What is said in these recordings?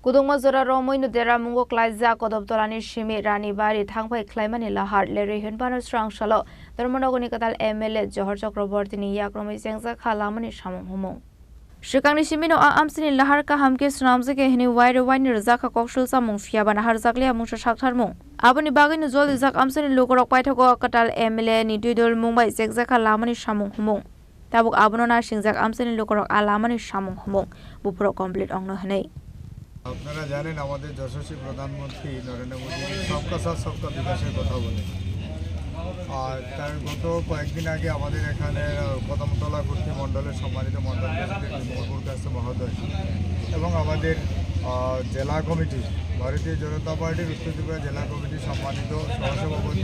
Kudungma zora romoi nu dera mungo klaiza kodop tolani shimi rani bari thangpai klaimani lahar leri hinbana strang shalo dharmanogoni katal MLA Johor Chakraborty ni yakromai sengza khalamani samung humong Shikangni shimino amsini lahar ka hamke sunamse ke hini waire waini rizaka kokshul samung fiabana har zakli amung shakthar mung abani bagin zol izak amsini lukorok paithako katal MLA ni duidol mumbai sengza khalamani samung humong tabuk abunona singzak amsini lukorok alamani samung humong bupro complete ongno hnei আপনারা জানেন আমাদের যশস্বী প্রধানমন্ত্রী নরেন্দ্র মোদী সবকা সাথ সবকা বিকাশের কথা বলে আর তার গত কয়েকদিন আগে আমাদের এখানে কদমতলা কর্তৃ মণ্ডলের সম্মানিত মণ্ডল প্রেসিডেন্ট মহবুব কাসেম মহোদয় এবং আমাদের জেলা কমিটি ভারতীয় জনতা পার্টির উত্তর ত্রিপুরা জেলা কমিটির সম্মানিত সহসভাপতি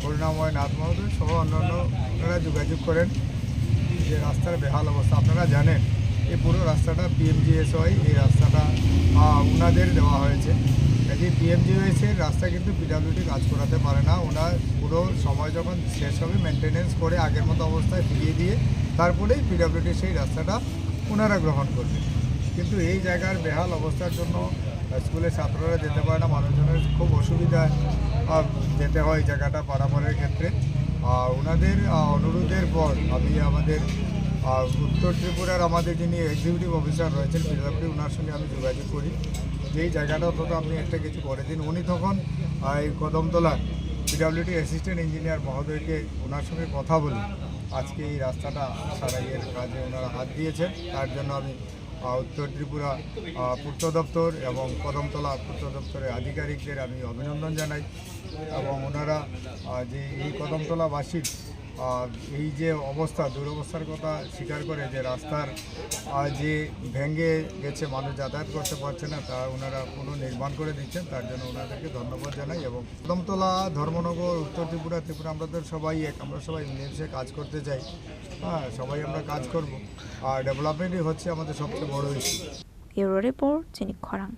করুণাময় নাথ মহোদয় সহ অন্যান্যরা যোগাযোগ করেন যে রাস্তার বেহাল অবস্থা আপনারা জানেন এই পুরো রাস্তাটা PMGSY এই রাস্তাটা ওনাদের দেওয়া হয়েছে এই PMGSY রাস্তা কিন্তু PWD কাজ করাতে পারে না ওনার পুরো সময় যখন শেষ হবে মেনটেনেন্স করে আগের মতো অবস্থায় ফিরিয়ে দিয়ে তারপরেই PWD সেই রাস্তাটা ওনারা গ্রহণ করবে কিন্তু এই জায়গার বেহাল অবস্থার জন্য স্কুলের ছাত্ররা যেতে পারে না মানুষজনের খুব অসুবিধায় যেতে হয় এই জায়গাটা পারাপারের ক্ষেত্রে ওনাদের অনুরোধের পর আমি আমাদের উত্তর ত্রিপুরার আমাদের যিনি এক্সিকিউটিভ অফিসার রয়েছেন PWD ওনার সঙ্গে আমি যোগাযোগ করি যেই জায়গাটা অন্তত আপনি একটা কিছু করে দিন উনি তখন এই কদমতলার PWD অ্যাসিস্ট্যান্ট ইঞ্জিনিয়ার মহোদয়কে ওনার সঙ্গে কথা বলি আজকে এই রাস্তাটা সারাইয়ের কাজে ওনারা হাত দিয়েছেন তার জন্য আমি উত্তর ত্রিপুরা পূর্ত দপ্তর এবং কদমতলা পূর্ত দপ্তরের আধিকারিকদের আমি অভিনন্দন জানাই এবং ওনারা যে এই কদমতলাবাসীর এই যে অবস্থা দুরবস্থার কথা স্বীকার করে যে রাস্তার যে ভেঙে গেছে মানুষ যাতায়াত করতে পারছে না তা ওনারা পুনর্নির্মাণ করে দিচ্ছেন তার জন্য ওনাদেরকে ধন্যবাদ জানাই এবং কদমতলা ধর্মনগর উত্তর ত্রিপুরা আমরা তো সবাই আমরা সবাই মিলেমিশে কাজ করতে চাই সবাই আমরা কাজ করব আর ডেভেলপমেন্টই হচ্ছে আমাদের সবচেয়ে বড় ইস্যু ইউরো রিপোর্ট চিনি খরাং